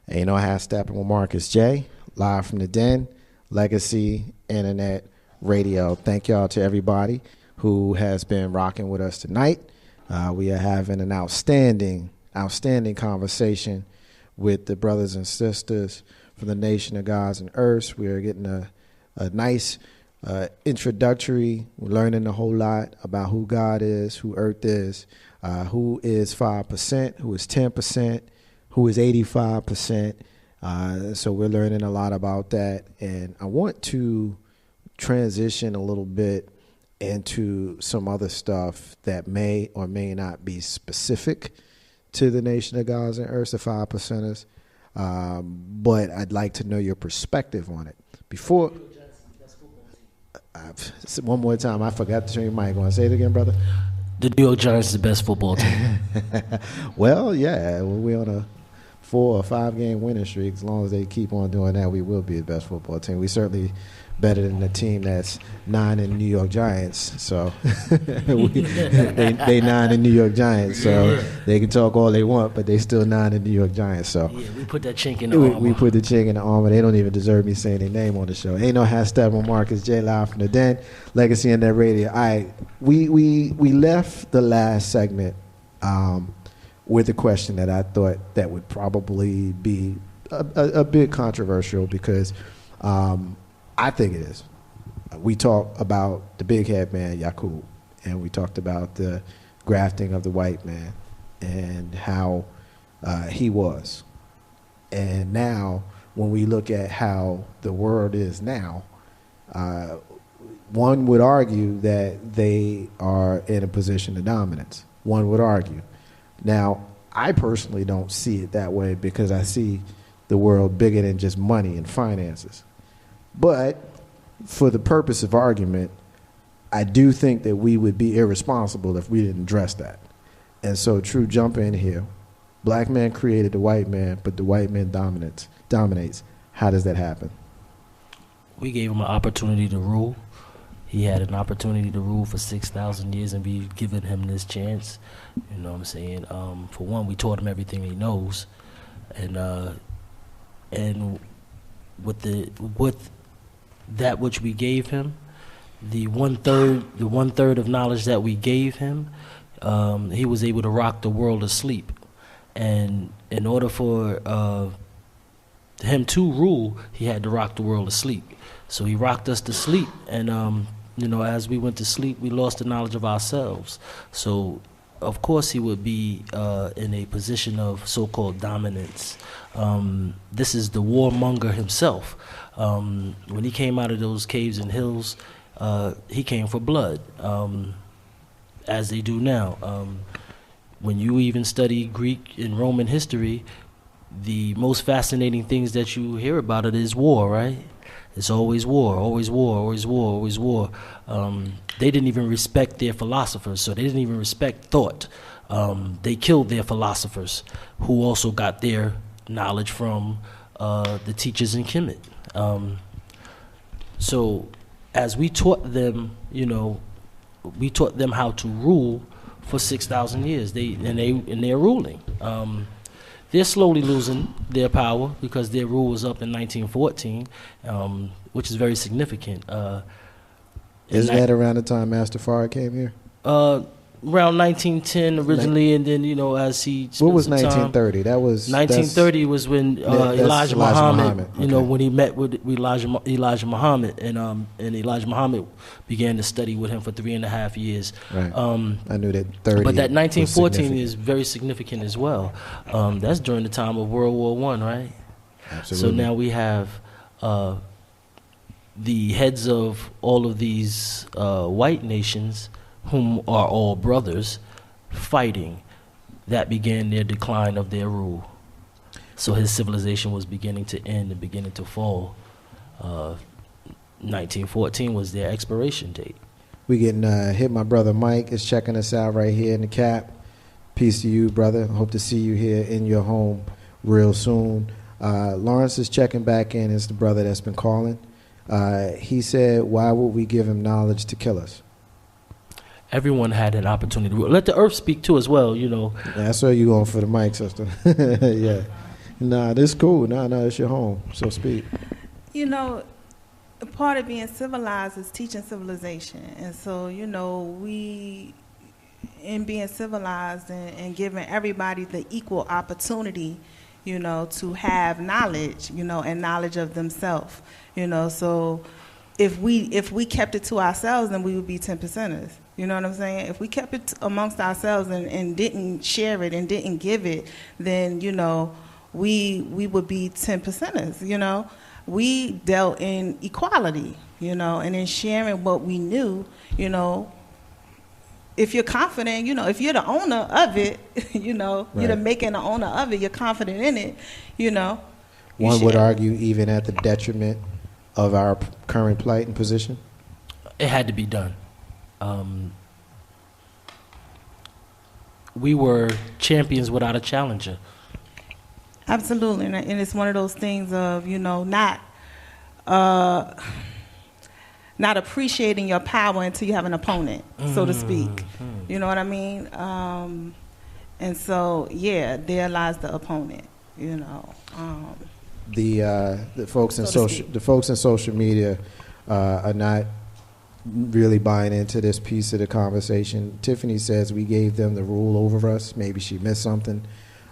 And you know, I have stepping with Marcus J, live from the Den, Legacy Internet Radio. Thank y'all to everybody who has been rocking with us tonight. We are having an outstanding conversation with the brothers and sisters from the Nation of Gods and Earths. We are getting a nice introductory. We're learning a whole lot about who God is, who Earth is, who is 5%, who is 10%, who is 85%. So we're learning a lot about that. And I want to transition a little bit into some other stuff that may or may not be specific to the Nation of Gods and Earths, the 5%ers. But I'd like to know your perspective on it. Before, one more time, I forgot to turn your mic on. Say it again, brother. The New York Giants is the best football team. Well, yeah, we're on a 4 or 5 game winning streak. As long as they keep on doing that, we will be the best football team. We certainly better than the team that's 9 in New York Giants. So they 9 in New York Giants. So they can talk all they want, but they still 9 in New York Giants. So yeah, we put that chink in the armor. We put the chink in the armor. They don't even deserve me saying their name on the show. Ain't no hashtag on Marcus J live from the Den, Legacy in that radio. All right, we left the last segment with a question that I thought that would probably be a bit controversial because I think it is. We talked about the big head man, Yacob, and we talked about the grafting of the white man and how he was. And now, when we look at how the world is now, one would argue that they are in a position of dominance. One would argue. Now, I personally don't see it that way because I see the world bigger than just money and finances. But for the purpose of argument, I do think that we would be irresponsible if we didn't address that. And so, true, jump in here. Black man created the white man, but the white man dominates. How does that happen? We gave him an opportunity to rule. He had an opportunity to rule for 6,000 years, and we've given him this chance. You know what I'm saying? For one, we taught him everything he knows, and with that which we gave him, the one third of knowledge that we gave him, he was able to rock the world asleep. And in order for him to rule, he had to rock the world asleep. So he rocked us to sleep, and as we went to sleep, we lost the knowledge of ourselves. So, of course, he would be in a position of so-called dominance. This is the warmonger himself. When he came out of those caves and hills, he came for blood, as they do now. When you even study Greek and Roman history, the most fascinating things that you hear about it is war, right? It's always war, always war, always war, always war. They didn't even respect their philosophers, so they didn't even respect thought. They killed their philosophers, who also got their knowledge from the teachers in Kemet. So as we taught them, we taught them how to rule for 6,000 years. They're ruling. They're slowly losing their power because their rule was up in 1914, which is very significant. Isn't that around the time Master Farad came here? Around 1910 originally, and then as he what was 1930? That was 1930 was when Elijah Muhammad. Okay. When he met with Elijah Muhammad, and Elijah Muhammad began to study with him for 3.5 years. Right. I knew that 30. But that 1914 is very significant as well. That's during the time of World War I, right? Absolutely. So now we have the heads of all of these white nations, whom are all brothers, fighting. That began their decline of their rule. So his civilization was beginning to end and beginning to fall. 1914 was their expiration date. We getting hit. My brother Mike is checking us out right here in the cap. Peace to you, brother. Hope to see you here in your home real soon. Lawrence is checking back in. It's the brother that's been calling. He said, why would we give him knowledge to kill us? Everyone had an opportunity. Let the earth speak too as well, Yeah, I saw you going for the mic, sister. Yeah. Nah, this cool. Nah, it's your home. So speak. You know, part of being civilized is teaching civilization. And so, you know, we, in being civilized and giving everybody the equal opportunity, you know, to have knowledge, you know, and knowledge of themselves, you know. So if we kept it to ourselves, then we would be 10%ers. You know what I'm saying? If we kept it amongst ourselves and didn't share it and didn't give it, then, you know, we would be 10%ers, you know. We dealt in equality, you know, and in sharing what we knew, you know. If you're confident, you know, if you're the owner of it, you know, Right. you're the maker and the owner of it, you're confident in it, you know. One would argue even at the detriment of our current plight and position? It had to be done. We were champions without a challenger. Absolutely, and it's one of those things of, you know, not appreciating your power until you have an opponent, so to speak. You know what I mean? And so, yeah, there lies the opponent. You know. The folks in So to social speak. the folks in social media are not really buying into this piece of the conversation. Tiffany says we gave them the rule over us. Maybe she missed something.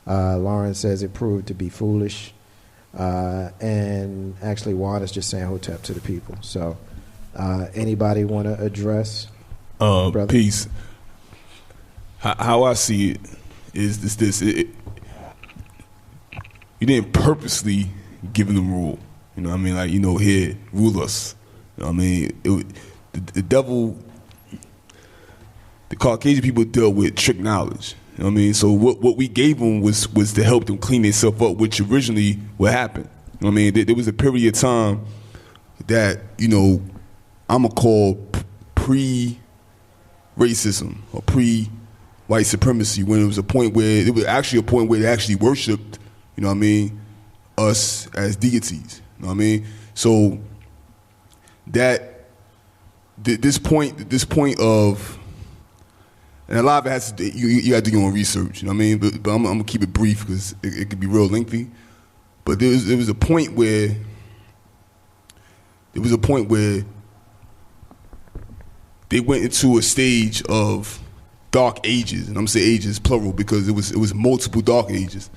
Lauren says it proved to be foolish. And actually, Juan is just saying hotep to the people. So, anybody want to address? Brother? Peace. How I see it is this. You didn't purposely give them the rule. You know what I mean? Like, you know, here, rule us. You know what I mean? The devil, the Caucasian people dealt with trick knowledge. You know what I mean? So what we gave them was to help them clean themselves up, which originally what happened. You know what I mean? There was a period of time that, you know, I'm going to call pre-racism or pre-white supremacy, when it was a point where, it was actually a point where they actually worshipped, you know what I mean, us as deities. You know what I mean? So this point of, and a lot of it has to, you have to do your own research, you know what I mean? But I'm gonna keep it brief because it could be real lengthy. But there was a point where they went into a stage of dark ages, and I'm saying ages plural because it was multiple dark ages,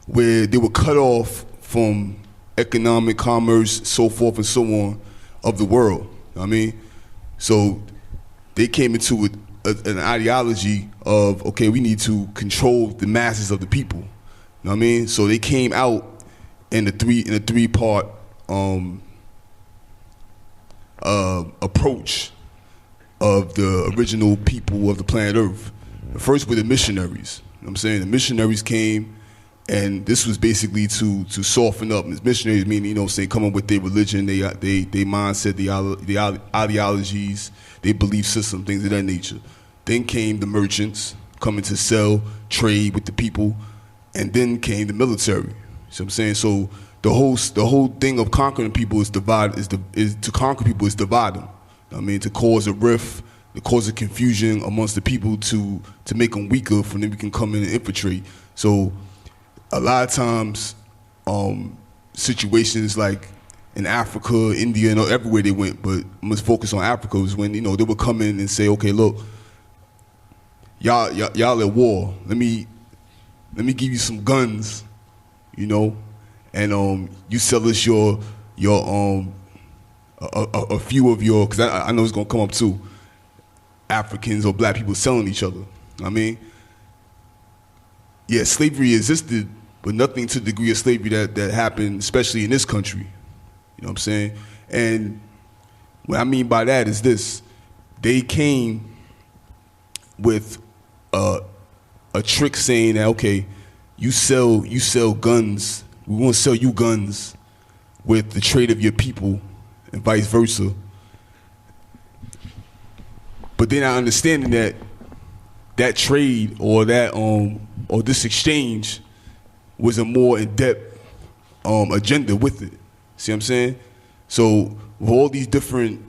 where they were cut off from economic, commerce, so forth and so on of the world. You know what I mean? So they came into an ideology of, okay, we need to control the masses of the people. You know what I mean? So they came out in a three-part approach of the original people of the planet Earth. The first were the missionaries. You know what I'm saying? The missionaries came, and this was basically to soften up. And missionaries meaning, you know what I'm saying, coming with their religion, they mindset, the ideologies, their belief system, things of that nature. Then came the merchants, coming to sell, trade with the people, and then came the military. You know what I'm saying? So the whole thing of conquering people is to conquer people is divide them. You know what I mean, to cause a rift, to cause a confusion amongst the people, to make them weaker, for them we can come in and infiltrate. So a lot of times, situations like in Africa, India, and everywhere they went, but I'm gonna focus on Africa, was when, you know, they would come in and say, okay, look, y'all at war. Let me give you some guns, you know, and you sell us your a few of your, because I know it's gonna come up too, Africans or black people selling each other. You know what I mean? Yeah, slavery existed, but nothing to the degree of slavery that happened, especially in this country. You know what I'm saying? And what I mean by that is this: they came with a trick saying that, okay, you sell guns, we want to sell you guns with the trade of your people, and vice versa. But they're not understanding that trade or that or this exchange was a more in-depth agenda with it. See what I'm saying? So with all these different,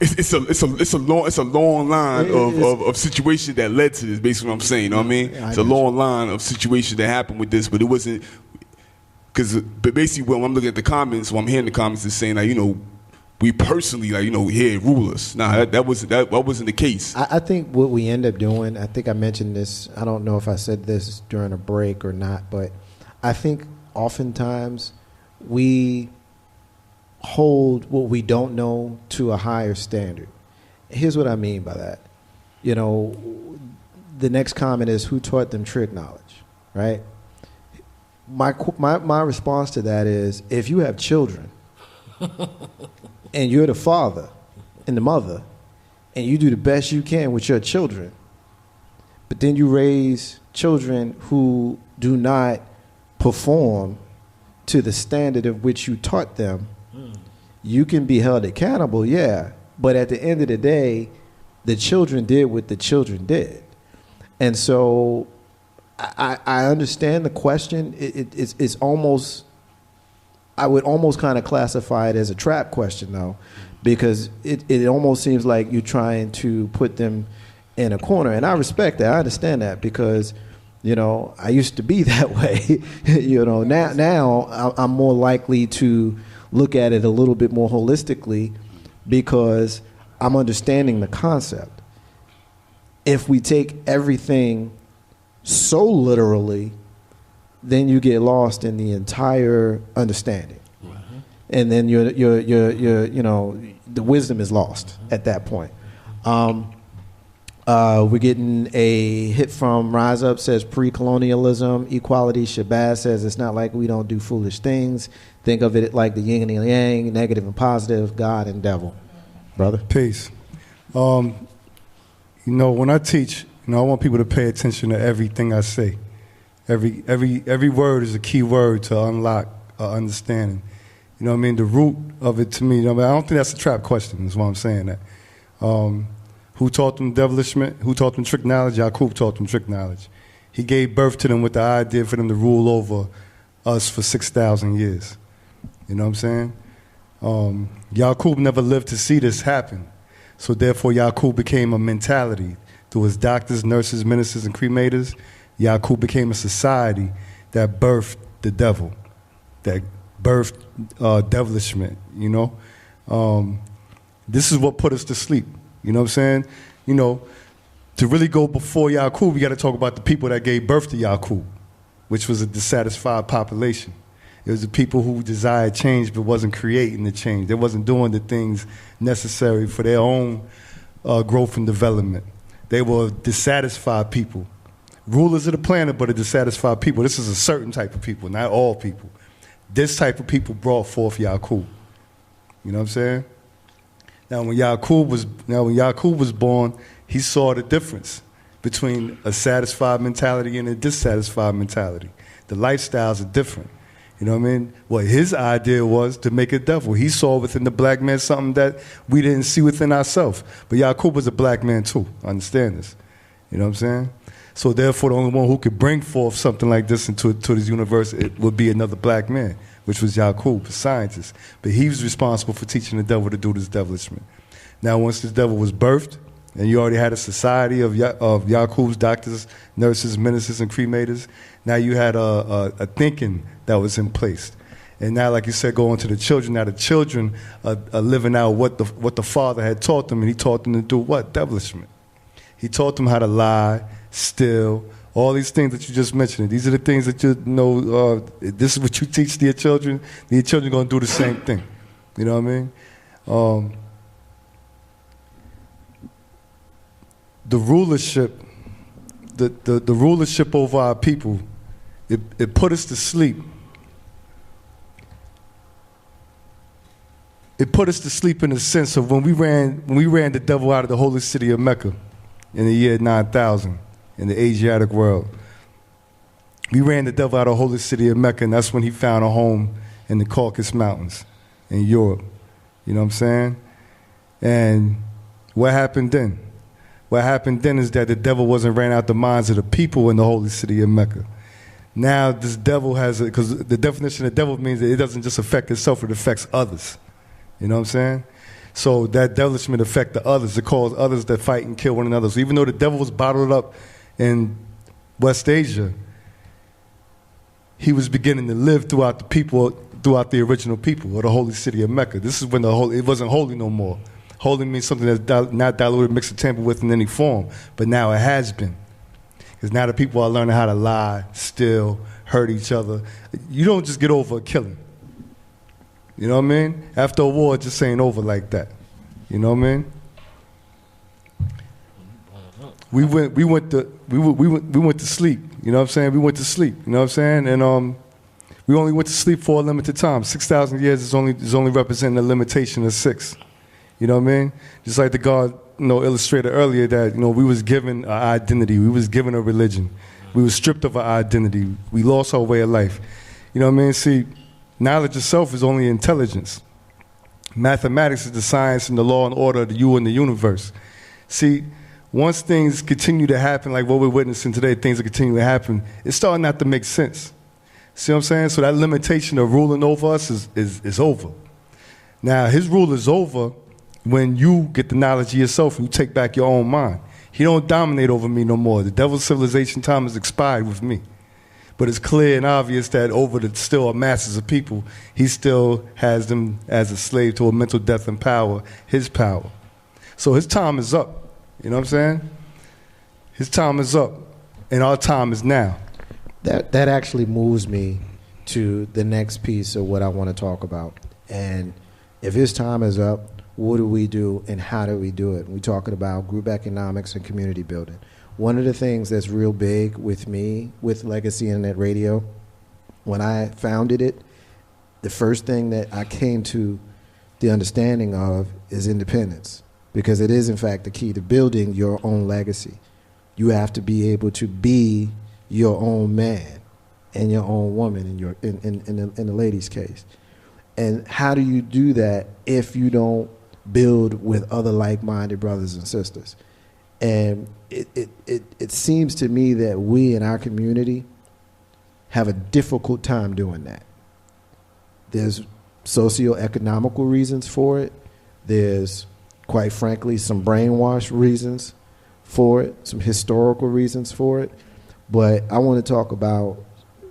it's a long line of situations that led to this. Basically, what I'm saying, you know what I mean? It's a long line of situations that happened with this, but it wasn't but basically when I'm looking at the comments, when I'm hearing the comments, is saying like, we personally like, here rule us. Nah, that wasn't the case. I think what we end up doing, I think I mentioned this. I don't know if I said this during a break or not, but I think oftentimes we hold what we don't know to a higher standard. Here's what I mean by that. The next comment is, who taught them trick knowledge, right? My response to that is, if you have children and you're the father and the mother and you do the best you can with your children, but then you raise children who do not perform to the standard of which you taught them, you can be held accountable, yeah. But at the end of the day, the children did what the children did. And so I understand the question. It's almost, I would almost kind of classify it as a trap question, though, because it almost seems like you're trying to put them in a corner. And I respect that. I understand that because, I used to be that way. Now I'm more likely to look at it a little bit more holistically because I'm understanding the concept. If we take everything so literally, then you get lost in the entire understanding, and then the wisdom is lost at that point. We're getting a hit from Rise Up, says pre-colonialism, equality. Shabazz says it's not like we don't do foolish things. Think of it like the yin and the yang, negative and positive, God and devil. Brother? Peace. When I teach, I want people to pay attention to everything I say. Every word is a key word to unlock understanding. You know what I mean? The root of it to me, I don't think that's a trap question, is why I'm saying that. Who taught them devilishment? Who taught them trick knowledge? Yacob taught them trick knowledge. He gave birth to them with the idea for them to rule over us for 6,000 years. You know what I'm saying? Yacob never lived to see this happen. So therefore, Yacob became a mentality. Through his doctors, nurses, ministers, and cremators, Yacob became a society that birthed the devil, that birthed devilishment, This is what put us to sleep. You know what I'm saying? To really go before Yacob, we got to talk about the people that gave birth to Yacob, which was a dissatisfied population. It was the people who desired change but wasn't creating the change. They wasn't doing the things necessary for their own growth and development. They were dissatisfied people. Rulers of the planet, but a dissatisfied people. This is a certain type of people, not all people. This type of people brought forth Yacob. You know what I'm saying? Now, when Yacob was born, he saw the difference between a satisfied mentality and a dissatisfied mentality. The lifestyles are different. You know what I mean? What his idea was to make a devil. He saw within the black man something that we didn't see within ourselves. But Yacob was a black man too. Understand this. You know what I'm saying? So therefore, the only one who could bring forth something like this into this universe, it would be another black man, which was Yacob, a scientist. But he was responsible for teaching the devil to do this devilishment. Now, once this devil was birthed, and you already had a society of Yacob's doctors, nurses, ministers, and cremators, now you had a thinking that was in place. And now, like you said, going to the children. Now the children are living out what the father had taught them, and he taught them to do what? Devilishment. He taught them how to lie, steal, all these things that you just mentioned. These are the things that this is what you teach to your children. Your children are going to do the same thing. You know what I mean? The rulership, the rulership over our people, it put us to sleep. It put us to sleep in the sense of when we ran the devil out of the holy city of Mecca in the year 9000 in the Asiatic world. We ran the devil out of the holy city of Mecca, and that's when he found a home in the Caucasus Mountains in Europe. You know what I'm saying? And what happened then? What happened then is that the devil wasn't ran out the minds of the people in the holy city of Mecca. Now this devil because the definition of devil means that it doesn't just affect itself, it affects others. You know what I'm saying? So that devilishment affect the others. It caused others to fight and kill one another. So even though the devil was bottled up in West Asia, he was beginning to live throughout the people, throughout the original people of the holy city of Mecca. This is when it wasn't holy no more. Holy means something that's not diluted, mixed, or tampered with in any form. But now it has been. Because now the people are learning how to lie, steal, hurt each other. You don't just get over a killing. You know what I mean? After a war, it just ain't over like that. You know what I mean? We went to sleep. You know what I'm saying? We went to sleep. You know what I'm saying? And we only went to sleep for a limited time. 6,000 years is only representing a limitation of 6. You know what I mean? Just like the God, illustrated earlier that we was given an identity. We was given a religion. We was stripped of our identity. We lost our way of life. You know what I mean? See, knowledge itself is only intelligence. Mathematics is the science and the law and order of the you and the universe. See, once things continue to happen, like what we're witnessing today, things that continue to happen, it's starting not to make sense. See what I'm saying? So that limitation of ruling over us is over. Now, his rule is over when you get the knowledge of yourself and you take back your own mind. He don't dominate over me no more. The devil's civilization time has expired with me. But it's clear and obvious that over the still masses of people, he still has them as a slave to a mental death and power, his power. So his time is up. You know what I'm saying? His time is up, and our time is now. That actually moves me to the next piece of what I want to talk about. And if his time is up, what do we do and how do we do it? We're talking about group economics and community building. One of the things that's real big with me, with Legacy Internet Radio, when I founded it, the first thing that I came to the understanding of is independence. Because it is, in fact, the key to building your own legacy. You have to be able to be your own man and your own woman in the lady's case. And how do you do that if you don't build with other like-minded brothers and sisters? And it seems to me that we in our community have a difficult time doing that. There's socio-economical reasons for it. There's, quite frankly, some brainwash reasons for it, some historical reasons for it. But I want to talk about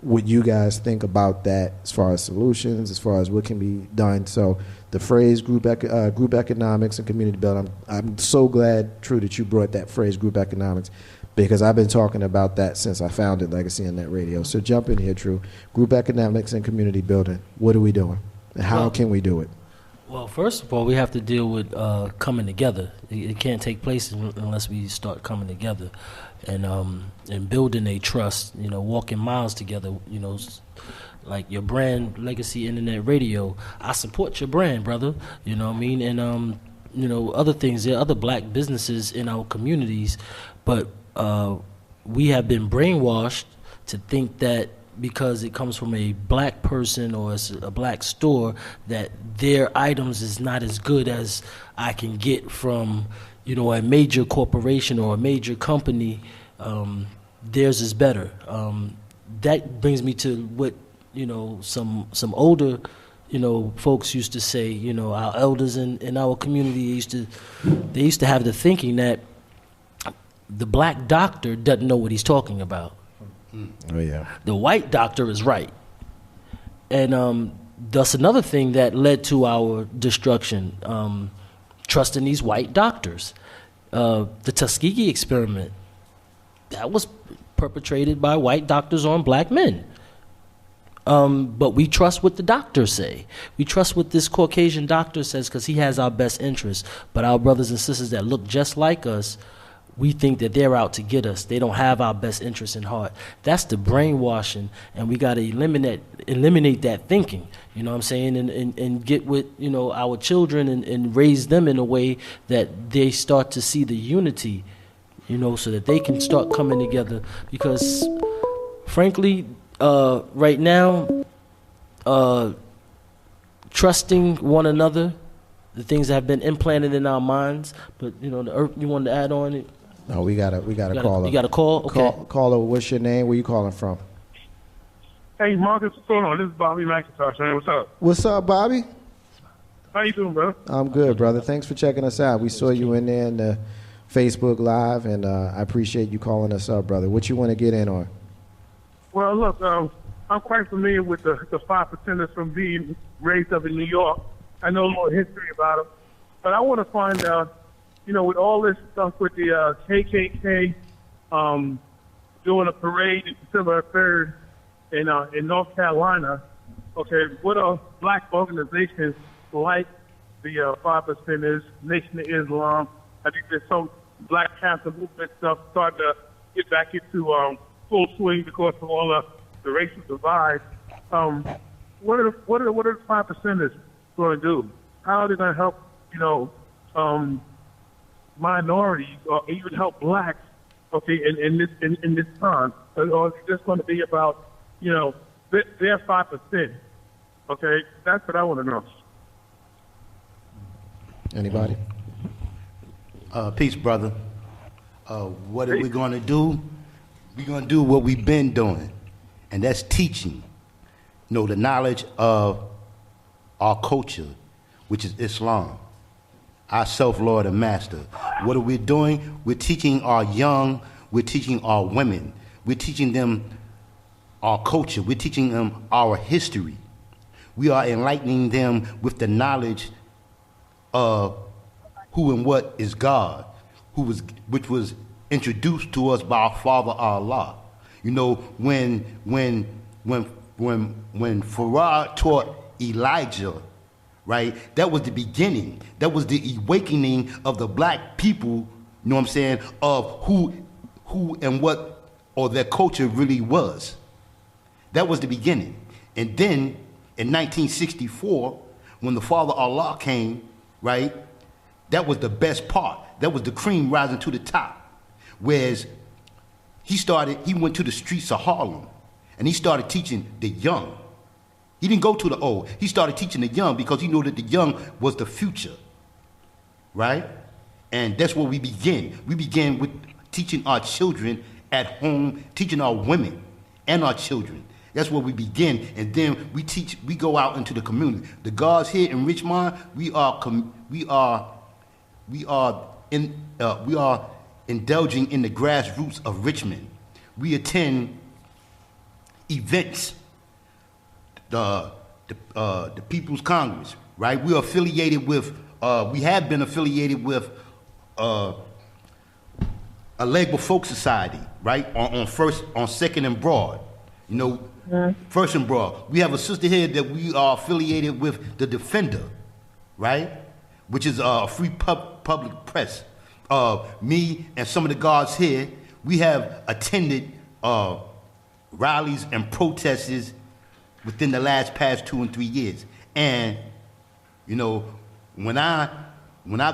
what you guys think about that as far as solutions, as far as what can be done. So the phrase group economics and community building, I'm so glad, True, that you brought that phrase group economics, because I've been talking about that since I founded Legacy Internet Radio. So jump in here, True. Group economics and community building, what are we doing? And how can we do it? Well, first of all, we have to deal with coming together. It can't take place unless we start coming together and building a trust, walking miles together, like your brand, Legacy Internet Radio. I support your brand, brother, you know what I mean? And, other things, there are other black businesses in our communities, but we have been brainwashed to think that because it comes from a black person or it's a black store, that their items is not as good as I can get from, a major corporation or a major company. Theirs is better. That brings me to what, some older, folks used to say, our elders in our community they used to have the thinking that the black doctor doesn't know what he's talking about. Oh, yeah. The white doctor is right. And that's another thing that led to our destruction, trusting these white doctors. The Tuskegee experiment, that was perpetrated by white doctors on black men. But we trust what the doctors say. We trust what this Caucasian doctor says because he has our best interests. But our brothers and sisters that look just like us, we think that they're out to get us. They don't have our best interests in heart. That's the brainwashing, and we got to eliminate that thinking, you know what I'm saying, and get with, our children and raise them in a way that they start to see the unity, so that they can start coming together. Because, frankly, right now, trusting one another, the things that have been implanted in our minds, but, the earth, you wanted to add on it? No, we got a caller. You got a call? Okay. Caller, what's your name? Where you calling from? Hey, Marcus, what's going on? This is Bobby McIntosh, man. What's up? What's up, Bobby? How you doing, bro? I'm good, brother. Thanks for checking us out. We saw you in there in the Facebook Live, and I appreciate you calling us up, brother. What you want to get in on? Well, look, I'm quite familiar with the 5%ers from being raised up in New York. I know a little history about them. But I want to find out, you know, with all this stuff with the KKK doing a parade December 3rd in North Carolina, okay, what are black organizations like the 5%ers, Nation of Islam? I think there's some Black Panther movement stuff starting to get back into full swing because of all the racial divide. What are the 5%ers going to do? How are they going to help, you know, minorities or even help blacks, okay, in this time? Or is it just going to be about, you know, their 5%? Okay, that's what I want to know. Anybody? Peace, brother. What are we going to do? We're going to do what we've been doing, and that's teaching, you know, the knowledge of our culture, which is Islam, our self-Lord and Master. What are we doing? We're teaching our young, we're teaching our women, we're teaching them our culture, we're teaching them our history. We are enlightening them with the knowledge of who and what is God, which was introduced to us by our Father Allah. You know, when Farah taught Elijah, right, that was the beginning. That was the awakening of the black people, you know what I'm saying, of who and what or their culture really was. That was the beginning. And then in 1964, when the Father Allah came, right, that was the best part. That was the cream rising to the top. Whereas he went to the streets of Harlem and he started teaching the young. He didn't go to the old. He started teaching the young because he knew that the young was the future, right? And that's where we begin. We began with teaching our children at home, teaching our women and our children. That's where we begin, and then we go out into the community. The guards here in Richmond, we are indulging in the grassroots of Richmond. We attend events, the People's Congress, right? We are affiliated with, we have been affiliated with a Legba Folk Society, right? On 2nd and Broad, you know, First and Broad. We have a sister here that we are affiliated with, the Defender, right? Which is a free public press. Me and some of the guards here, we have attended rallies and protests within the past 2 and 3 years. And, you know, when I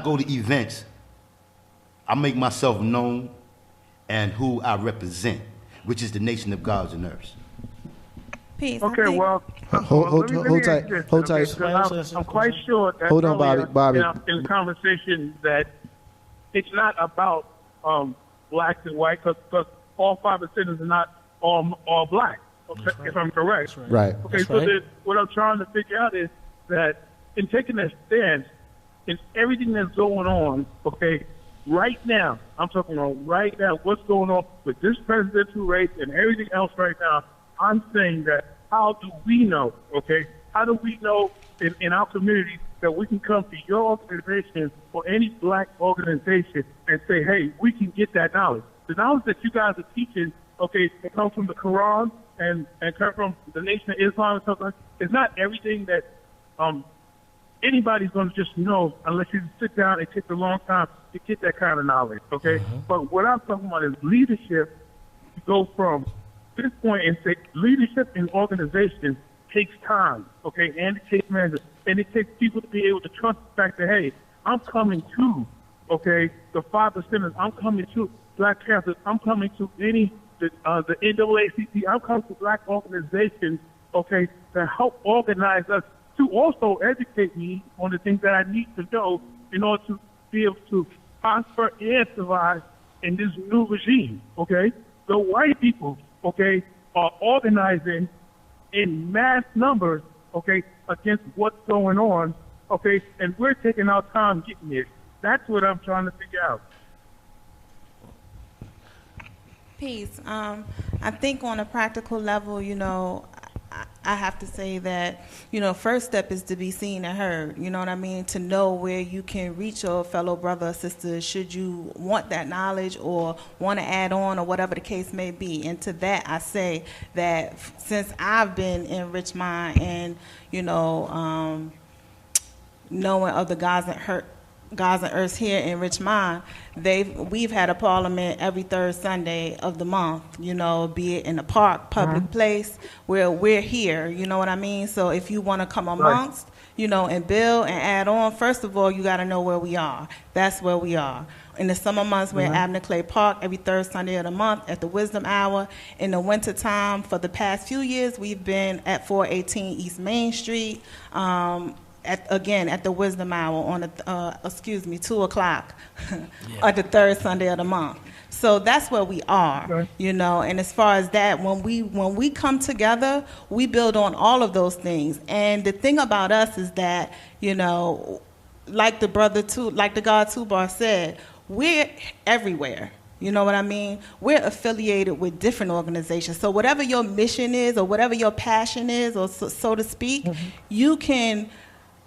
go to events, I make myself known and who I represent, which is the nation of gods and earths. Peace. Okay, well, Hold tight. Hold tight. I'm quite sure that Hold on, Bobby. in the conversation that it's not about blacks and white, because all 5% are not all black, okay, right, if I'm correct. Right. Okay, That's so right. what I'm trying to figure out is that in taking a stance in everything that's going on, okay, right now, I'm talking about right now, what's going on with this presidential race and everything else right now, I'm saying that how do we know, okay? How do we know in our community that we can come to your organization or any black organization and say, hey, we can get that knowledge? The knowledge that you guys are teaching, okay, it comes from the Quran and come from the Nation of Islam and stuff like that. It's not everything that anybody's going to just know unless you sit down and take a long time to get that kind of knowledge, okay? But what I'm talking about is leadership to go from this point and say leadership in organizations takes time, okay, and it takes management, and it takes people to be able to trust the fact that, hey, I'm coming to, okay, the 5%ers, I'm coming to Black Panthers, I'm coming to the NAACP, I'm coming to black organizations, okay, to help organize us, to also educate me on the things that I need to know in order to be able to prosper and survive in this new regime, okay? The white people, okay, are organizing in mass numbers, okay, against what's going on, okay, and we're taking our time getting there. That's what I'm trying to figure out. Peace. I think on a practical level, I have to say that, first step is to be seen and heard. You know what I mean? To know where you can reach your fellow brother or sister should you want that knowledge or want to add on or whatever the case may be. And to that, I say that since I've been in Richmond and, knowing of the Gods and Earths here in Richmond, we've had a parliament every third Sunday of the month, be it in the park, public place, where we're here, you know what I mean? So if you want to come amongst, and build and add on, first of all, you got to know where we are. That's where we are. In the summer months, we're at Abner Clay Park every third Sunday of the month at the Wisdom Hour. In the wintertime, for the past few years, we've been at 418 East Main Street, at the Wisdom Hour on 2 o'clock at the third Sunday of the month. So that's where we are, and as far as that, when we come together, we build on all of those things. And the thing about us is that, like the God Tubar said, we're everywhere. You know what I mean? We're affiliated with different organizations. So whatever your mission is or whatever your passion is, or so to speak, you can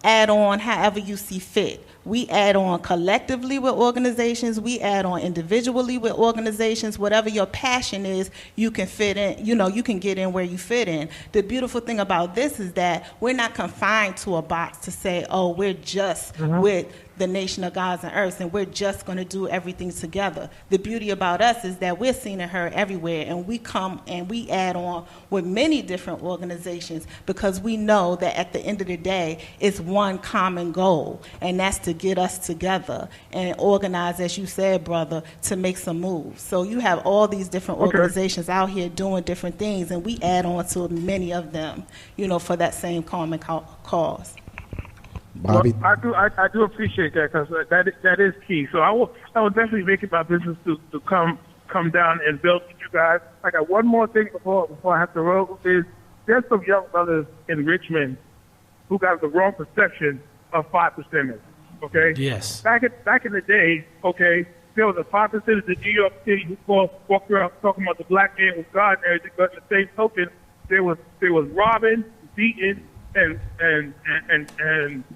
add on however you see fit. We add on collectively with organizations. We add on individually with organizations. Whatever your passion is, you can fit in. You can get in where you fit in. The beautiful thing about this is that we're not confined to a box to say, oh, we're just with the Nation of Gods and Earths, and we're just going to do everything together. The beauty about us is that we're seen and heard everywhere, and we come and we add on with many different organizations because we know that at the end of the day, it's one common goal, and that's to get us together and organize, as you said, brother, to make some moves. So you have all these different organizations out here doing different things, and we add on to many of them, for that same common cause. Bobby? Well, I do appreciate that because that is key. So I will definitely make it my business to come down and build with you guys. I got one more thing before I have to roll is there's some young brothers in Richmond who got the wrong perception of 5%ers. Okay. Yes. Back in the day, okay, there was a 5%ers in New York City who walked around talking about the black man with God and everything. But in the same token, there was robbing, beating, and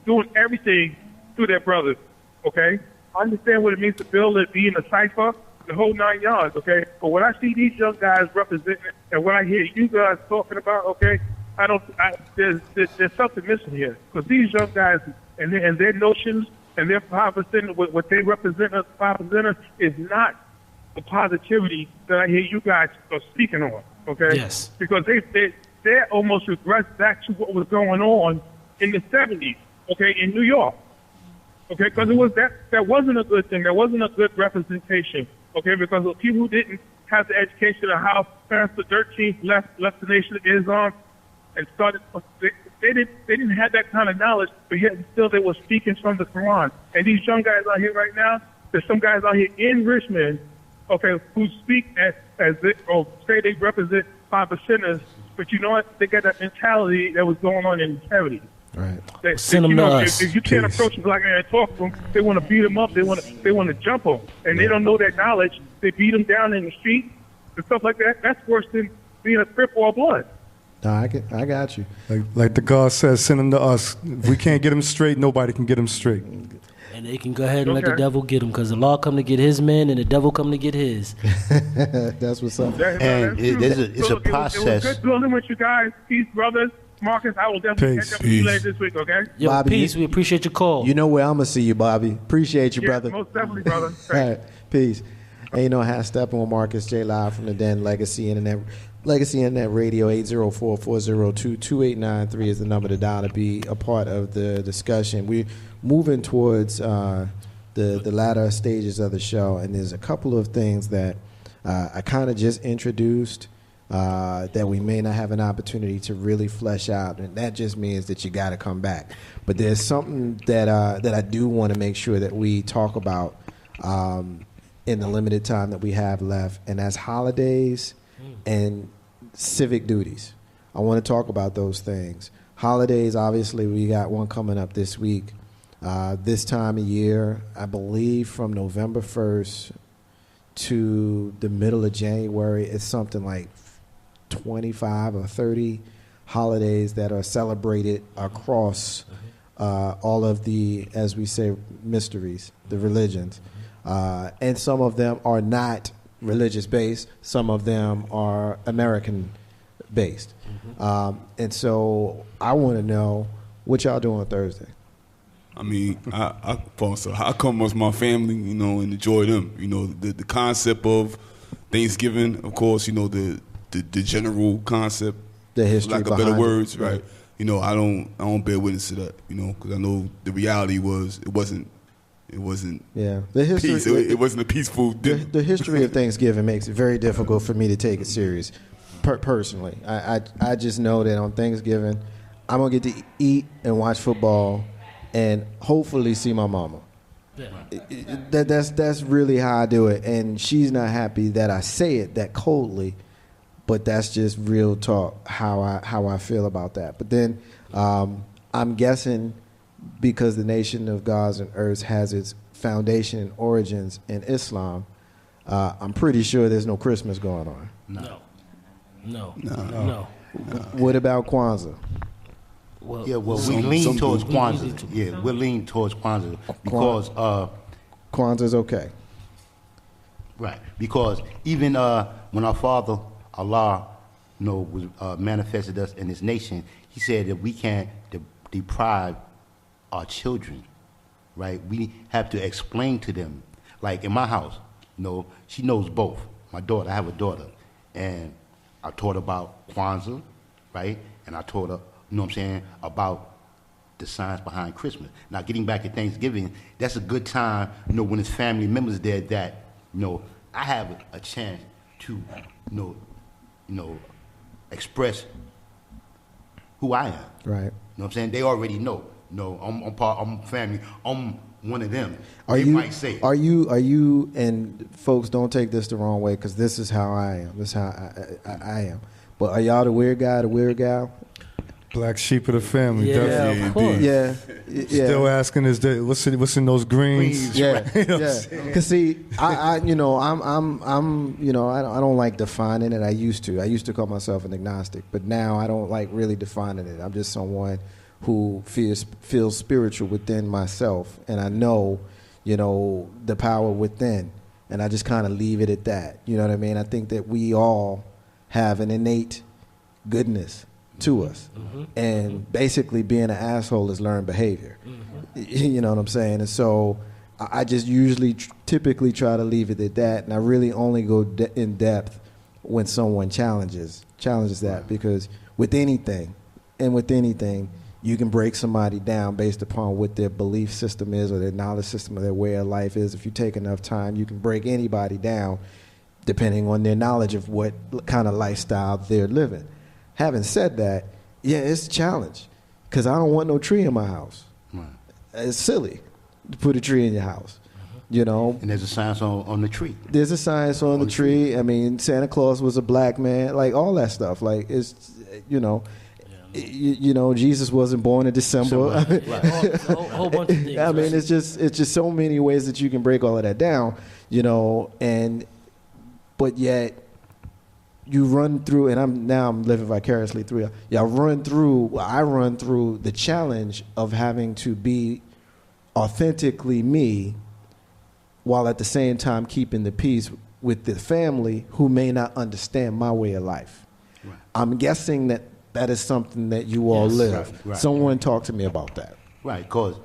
doing everything to their brothers, okay? I understand what it means to build and be in a cipher, the whole 9 yards, okay? But when I see these young guys representing, and when I hear you guys talking about, okay, there's something missing here. Because these young guys and their notions and their 5%, what they represent as 5%ers is not the positivity that I hear you guys are speaking on, okay? Yes. Because they almost regress back to what was going on in the 70s, okay, in New York, okay, because that wasn't a good thing. That wasn't a good representation, okay, because the people who didn't have the education of how Prince the 13th left the Nation of Islam and started. They didn't have that kind of knowledge, but yet still they were speaking from the Quran. And these young guys out here right now, there's some guys out here in Richmond, okay, who speak as they, or say they represent 5%ers. But you know what? They got that mentality that was going on in the 70s. Right. Send them to us. If you can't approach them like that and talk to them, they want to beat them up. They want to jump them, and they don't know that knowledge. They beat them down in the street and stuff like that. That's worse than being a Crip or a Blood. No, I got you. Like the God says, send them to us. If we can't get them straight, nobody can get them straight. And they can go ahead and let the devil get him, because the law come to get his men and the devil come to get his. That's what's up. And it's a process. It was good building with you guys. Peace, brothers. Marcus, I will definitely catch up with you later this week, okay? Yo, Bobby, peace. We appreciate your call. You know where I'm going to see you, Bobby. Appreciate you, brother. Most definitely, brother. All right. Peace. And you know how stepping with Marcus J. Live from the Den Legacy Internet Radio. 804-402-2893 is the number to dial to be a part of the discussion. We're moving towards the latter stages of the show, and there's a couple of things that I kind of just introduced that we may not have an opportunity to really flesh out, and that just means that you got to come back. But there's something that I do want to make sure that we talk about in the limited time that we have left, and that's holidays and civic duties. I want to talk about those things. Holidays, obviously, we got one coming up this week. This time of year, I believe from November 1st to the middle of January, it's something like 25 or 30 holidays that are celebrated across all of the, as we say, mysteries, the religions. And some of them are not religious based, some of them are American based. And so I want to know what y'all doing on Thursday. I mean, I come with my family, you know, and enjoy them. You know, the concept of Thanksgiving, of course, you know, the general concept, The history lack of behind better it. words, right? You know, I don't bear witness to that, you know, because I know the reality was it wasn't Yeah, the history. peace. It wasn't a peaceful dinner. The history of Thanksgiving makes it very difficult for me to take it serious. Personally, I just know that on Thanksgiving, I'm gonna get to eat and watch football, and hopefully see my mama. Yeah. That's really how I do it, and she's not happy that I say it that coldly, but that's just real talk how I feel about that. But then I'm guessing because the nation of gods and earths has its foundation and origins in Islam, I'm pretty sure there's no Christmas going on. No. What about Kwanzaa? Well, Yeah, well, Some- we lean some towards do. Kwanzaa. Yeah, we're leaning towards Kwanzaa because, Kwanzaa's okay. right, because even when our Father, Allah, you know, was manifested us in this nation, He said that we can't deprive our children, right? We have to explain to them. Like in my house, you know, she knows both. My daughter, I have a daughter, and I taught her about Kwanzaa, right? And I taught her, you know what I'm saying, about the science behind Christmas. Now, getting back to Thanksgiving, that's a good time, you know, when it's family members there that, you know, I have a chance to, you know, express who I am. Right. You know what I'm saying? They already know. No, I'm family. I'm one of them. Are They you? might say it. Are you? And folks, don't take this the wrong way, because this is how I am. This is how I am. But are y'all the weird guy, the weird gal? Black sheep of the family, yeah, definitely. of course. Yeah. Still asking is that what's in those greens? Yeah, You know what I'm yeah. saying? Cause see, I'm you know, I don't like defining it. I used to call myself an agnostic, but now I don't like really defining it. I'm just someone who feels spiritual within myself, and I know, you know, the power within, and I just kind of leave it at that. You know what I mean? I think that we all have an innate goodness to us, and basically being an asshole is learned behavior. You know what I'm saying? And so I just usually typically try to leave it at that, and I really only go in depth when someone challenges that, because with anything you can break somebody down based upon what their belief system is, or their knowledge system, or their way of life is. If you take enough time, you can break anybody down depending on their knowledge of what kind of lifestyle they're living. Having said that, yeah, it's a challenge, because I don't want no tree in my house. Right. It's silly to put a tree in your house, you know. And there's a science on the tree. There's a science on the tree. I mean, Santa Claus was a black man, like all that stuff. Like, it's, you know, you know, Jesus wasn't born in December. Right. A whole bunch of things. I mean, right? it's just so many ways that you can break all of that down, you know, but yet you run through, and I'm living vicariously through you. I run through the challenge of having to be authentically me, while at the same time keeping the peace with the family who may not understand my way of life. Right. I'm guessing that is something that you all Yes. live. Right. Someone talk to me about that. Right, because,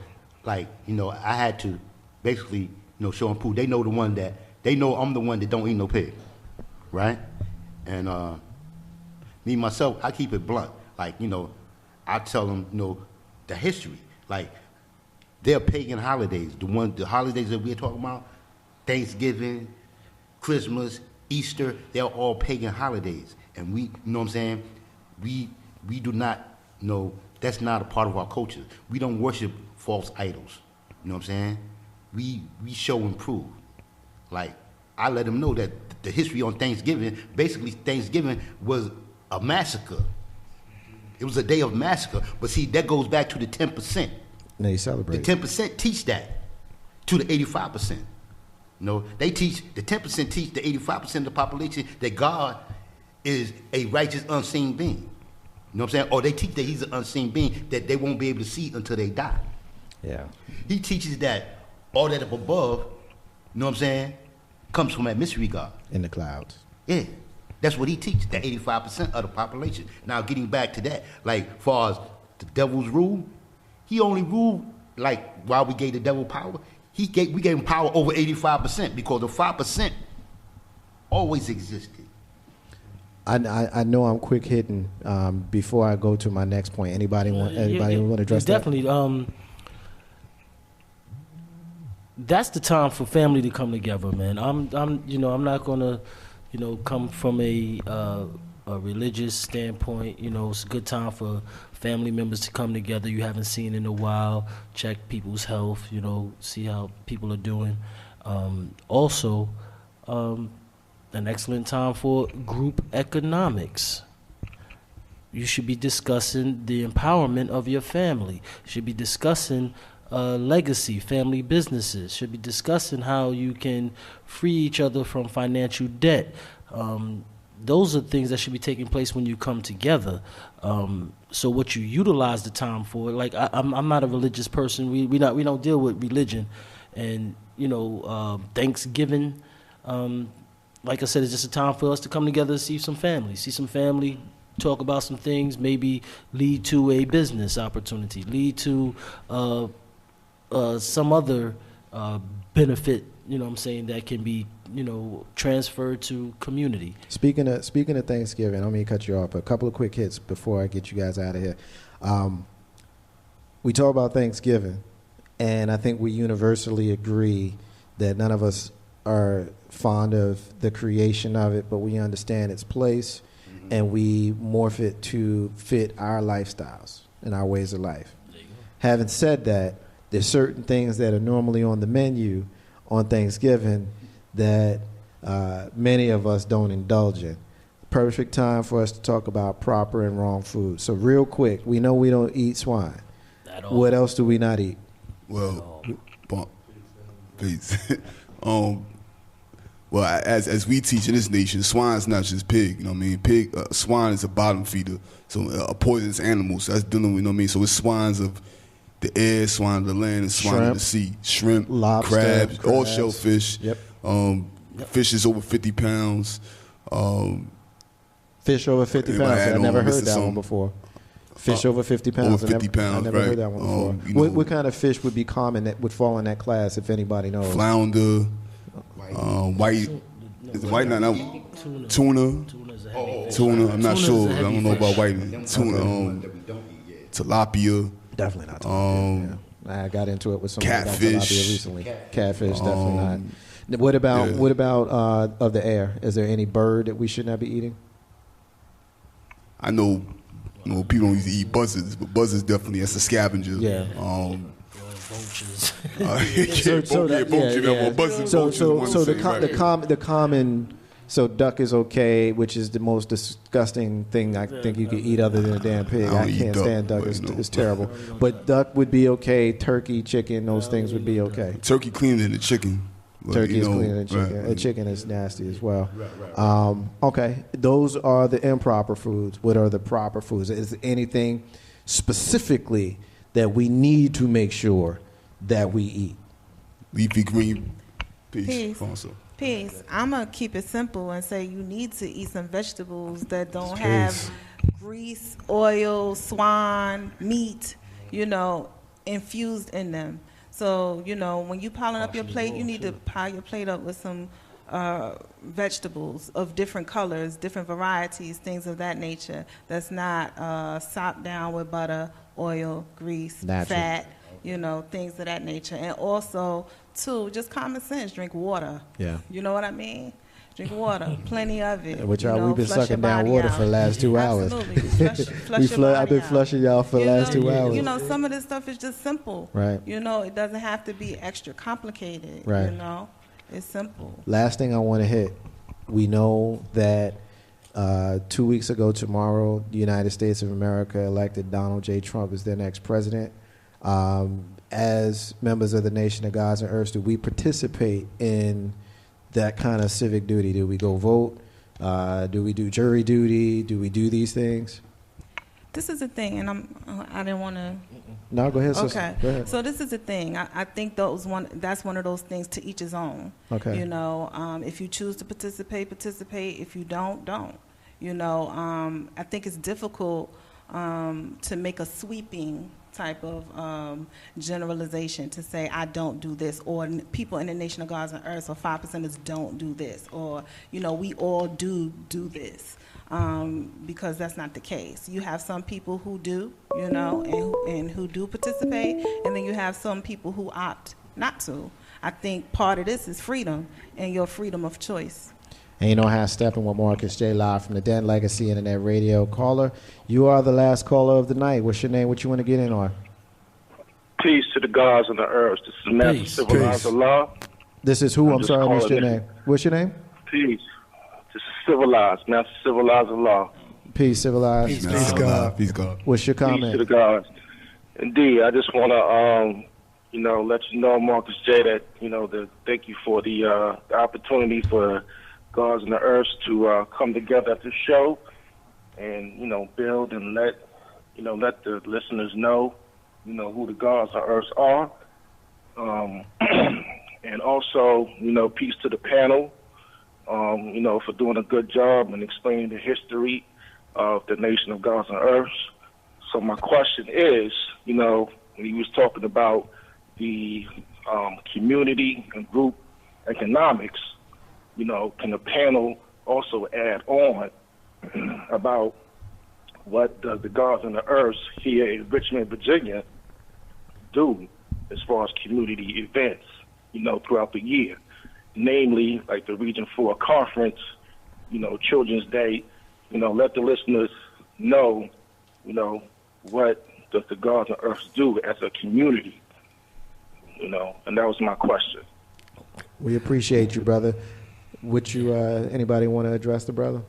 like, you know, I had to basically, you know, show and prove. They know I'm the one that don't eat no pig, right? And me, myself, I keep it blunt. Like, you know, I tell them, you know, the history. Like, they're pagan holidays. The holidays that we're talking about, Thanksgiving, Christmas, Easter, they're all pagan holidays. And we, you know what I'm saying? We do not, you know, that's not a part of our culture. We don't worship false idols. You know what I'm saying? We show and prove. Like, I let them know that the history on Thanksgiving, basically Thanksgiving was a massacre. It was a day of massacre. But see, that goes back to the 10%. They The celebrate. 10% teach that to the 85%. They teach, the 10% teach the 85% of the population that God is a righteous, unseen being. You know what I'm saying? Or they teach that he's an unseen being that they won't be able to see until they die. Yeah. He teaches that all that up above, you know what I'm saying, comes from that mystery God. In the clouds. Yeah. That's what he teaches, that 85% of the population. Now, getting back to that, like, far as the devil's rule, he only ruled, like, while we gave the devil power, we gave him power over 85% because the 5% always existed. I know I'm quick hitting. Before I go to my next point, anybody want to address that? Definitely. That's the time for family to come together, man. I'm not gonna, come from a religious standpoint. It's a good time for family members to come together you haven't seen in a while, check people's health, see how people are doing. Also, an excellent time for group economics. You should be discussing the empowerment of your family. You should be discussing legacy, family businesses. Should be discussing how you can free each other from financial debt. Those are things that should be taking place when you come together. So what you utilize the time for, like I'm not a religious person. We don't deal with religion, and Thanksgiving. Like I said, it's just a time for us to come together, see some family, talk about some things, maybe lead to a business opportunity, lead to some other benefit, that can be, transferred to community. Speaking of Thanksgiving, I don't mean to cut you off, but a couple of quick hits before I get you guys out of here. We talk about Thanksgiving, and I think we universally agree that none of us are fond of the creation of it, but we understand its place, and we morph it to fit our lifestyles and our ways of life. Having said that, there's certain things that are normally on the menu on Thanksgiving that many of us don't indulge in. Perfect time for us to talk about proper and wrong food. So real quick, we know we don't eat swine. What else do we not eat? Well, peace. Well, as we teach in this nation, swine's not just pig. You know what I mean? Swine is a bottom feeder, so a poisonous animal. So that's dealing with, So it's swines of the air, swine of the land, and swine of the sea. Shrimp, lobster, crabs, all shellfish. Yep. Fish is over 50 pounds. Fish over 50 pounds. I never heard that one before. Fish over 50 pounds. Over 50 pounds, I never heard that one before. What kind of fish would be common that would fall in that class, if anybody knows? Flounder, white. Is it white? Not tuna. Tuna. I'm not sure. I don't know about white. Tuna. Tilapia. Definitely not tilapia. I got into it with some catfish recently. Catfish, definitely not. What about of the air? Is there any bird that we should not be eating? I know people don't usually eat buzzards, but buzzards definitely, that's a scavenger. Yeah. Vultures. The common. So duck is okay, which is the most disgusting thing I think you could eat other than a damn pig. I can't stand duck. It's terrible. But duck would be okay. Turkey, chicken, those things would be okay. Turkey cleaner than the chicken. Turkey is cleaner than chicken. Right. Chicken is nasty as well. Okay, those are the improper foods. What are the proper foods? Is there anything specifically that we need to make sure that we eat? Leafy green. Peace. I'm going to keep it simple and say you need to eat some vegetables that don't have grease, oil, swine, meat, infused in them. So, when you piling up your plate, you need to pile your plate up with some vegetables of different colors, different varieties, things of that nature. That's not sopped down with butter, oil, grease, fat, things of that nature. And also, too, just common sense, drink water. Yeah. You know what I mean? Drink water, plenty of it. Which we've been sucking down water for the last 2 hours. Absolutely. I've been flushing y'all for the last 2 hours. Some of this stuff is just simple. Right. It doesn't have to be extra complicated. Right. It's simple. Last thing I want to hit, we know that 2 weeks ago tomorrow, the United States of America elected Donald J. Trump as their next president. As members of the Nation of Gods and Earths, do we participate in that kind of civic duty? Do we go vote? Do we do jury duty? Do we do these things? This is the thing, and I didn't want to. No, go ahead. Sister. Okay. Go ahead. So this is the thing. I think that's one of those things, to each his own. Okay. You know, if you choose to participate, participate. If you don't. You know, I think it's difficult to make a sweeping type of generalization to say I don't do this, or people in the Nation of Gods and Earths, or 5%ers don't do this, or you know, we all do this. Because that's not the case. You have some people who do, you know, and who do participate, and then you have some people who opt not to. I think part of this is freedom and your freedom of choice. And you know how stepping with Marcus J. live from the Den Legacy Internet Radio. Caller, you are the last caller of the night. What's your name? What you want to get in on? Peace to the gods and the earths. This is Master Civilized Allah. This is who? I'm sorry, I missed your name. What's your name? Peace. This is Civilized. Master Civilized Allah. Peace, Civilized. Peace, God. Peace, God. What's your comment? Peace to the gods. Indeed, I just want to, you know, let you know, Marcus J, that, you know, thank you for the opportunity for gods and the earths to come together at the show and, you know, build and let the listeners know, you know, who the gods and earths are. And also, you know, peace to the panel, you know, for doing a good job and explaining the history of the Nation of Gods and Earths. So my question is, you know, when he was talking about the community and group economics, you know, can the panel also add on about what the Gods and the Earths here in Richmond, Virginia do as far as community events, you know, throughout the year? Namely, like the Region 4 Conference, you know, Children's Day, you know, let the listeners know, you know, what does the Gods and Earths do as a community, you know, and that was my question. We appreciate you, brother. Would you, anybody want to address the brother?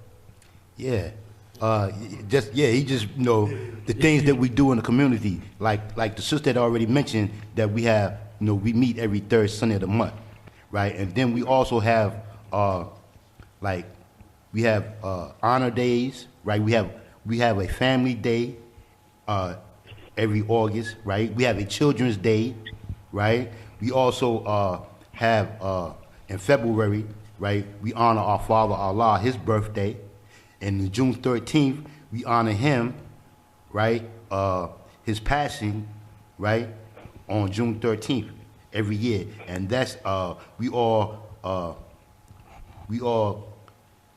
Yeah. He just, you know, the things that we do in the community, like the sister had already mentioned, that we have, you know, we meet every third Sunday of the month, right? And then we also have, honor days, right? We have a family day every August, right? We have a children's day, right? We also have in February, right? We honor our Father Allah, his birthday, and on June 13th we honor him, right? His passing, right? On June 13th every year, and that's we all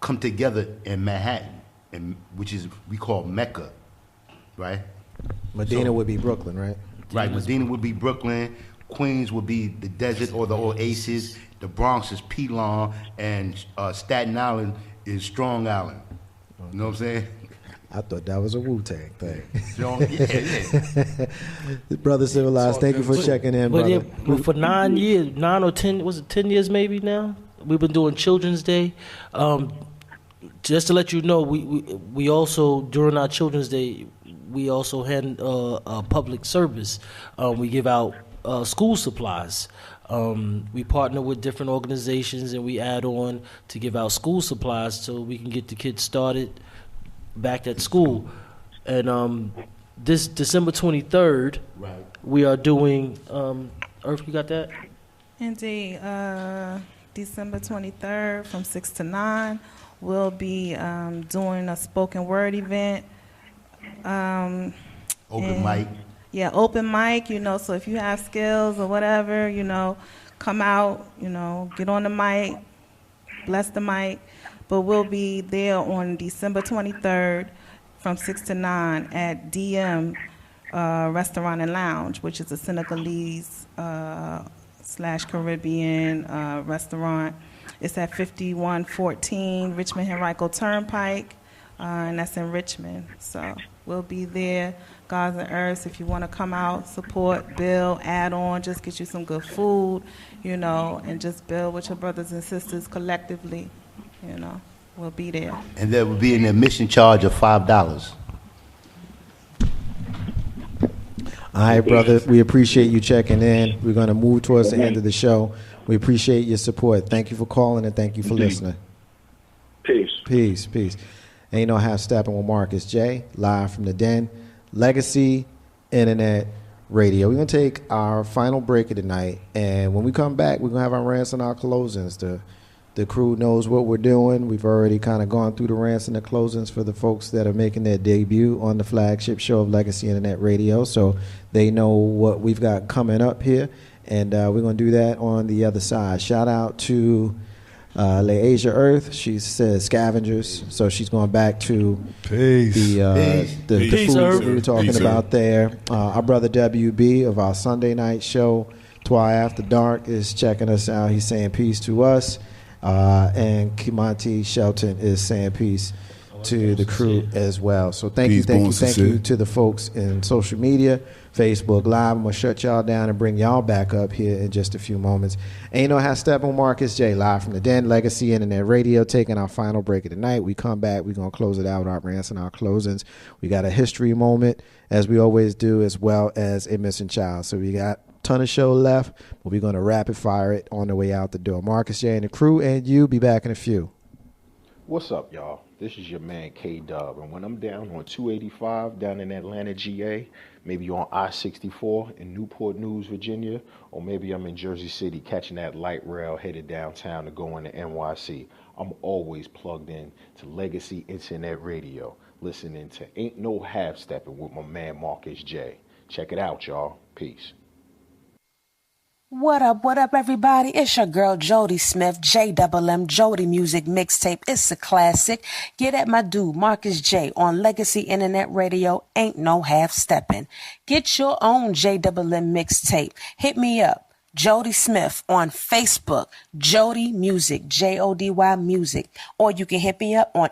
come together in Manhattan, and which is we call Mecca, right? Medina would be Brooklyn, right? Right. Medina would be Brooklyn. Queens would be the desert or the Oasis. The Bronx is Pelon, and Staten Island is Strong Island. You know what I'm saying? I thought that was a Wu-Tang thing. Yeah. Brother Civilized, thank you for checking in, brother. Yeah, but for 9 years, 9 or 10, was it 10 years maybe now? We've been doing Children's Day. Just to let you know, we also, during our Children's Day, we also had a public service. We give out school supplies. We partner with different organizations, and we add on to give out school supplies so we can get the kids started back at school. And this December 23rd, Right. we are doing, Earth, you got that? Indeed. December 23rd from 6 to 9, we'll be doing a spoken word event. Open mic. Yeah, open mic, you know, so if you have skills or whatever, you know, come out, you know, get on the mic, bless the mic. But we'll be there on December 23rd from 6 to 9 at DM Restaurant and Lounge, which is a Senegalese / Caribbean restaurant. It's at 5114 Richmond Henrico Turnpike, and that's in Richmond. So we'll be there. Gods and Earths, if you want to come out, support, build, add on, just get you some good food, you know, and just build with your brothers and sisters collectively, you know. will be there. And there will be an admission charge of $5. All right, brother. We appreciate you checking in. We're going to move towards the end of the show. We appreciate your support. Thank you for calling and thank you for listening. Peace. Peace, peace. Ain't no half stepping with Marcus J. Live from the Den. Legacy Internet Radio. We're going to take our final break of the night. And when we come back, we're going to have our rants and our closings. The crew knows what we're doing. We've already kind of gone through the rants and the closings for the folks that are making their debut on the flagship show of Legacy Internet Radio. So they know what we've got coming up here. And we're going to do that on the other side. Shout out to LeAsia Earth. She says scavengers. So she's going back to the Peace, food we were talking about there. Our brother WB of our Sunday night show, Twi After Dark, is checking us out. He's saying peace to us. And Kimanti Shelton is saying peace to the crew as well. So thank you to the folks in social media, Facebook Live. I'm going to shut y'all down and bring y'all back up here in just a few moments. Ain't no half step on Marcus J. Live from the Den, Legacy Internet Radio, taking our final break of the night. We come back. We're going to close it out with our rants and our closings. We got a history moment, as we always do, as well as a missing child. So we got ton of show left, but we're going to rapid fire it on the way out the door. Marcus J and the crew and you be back in a few. What's up, y'all? This is your man K-Dub, and when I'm down on 285 down in Atlanta, GA, maybe on I-64 in Newport News, Virginia, or maybe I'm in Jersey City catching that light rail headed downtown to go into NYC, I'm always plugged in to Legacy Internet Radio, listening to Ain't No Half Stepping with my man Marcus J. Check it out, y'all. Peace. What up, everybody? It's your girl, Jody Smith, JMM, Jody Music Mixtape. It's a classic. Get at my dude, Marcus J, on Legacy Internet Radio. Ain't no half stepping. Get your own JMM mixtape. Hit me up, Jody Smith, on Facebook, Jody Music, Jody Music. Or you can hit me up on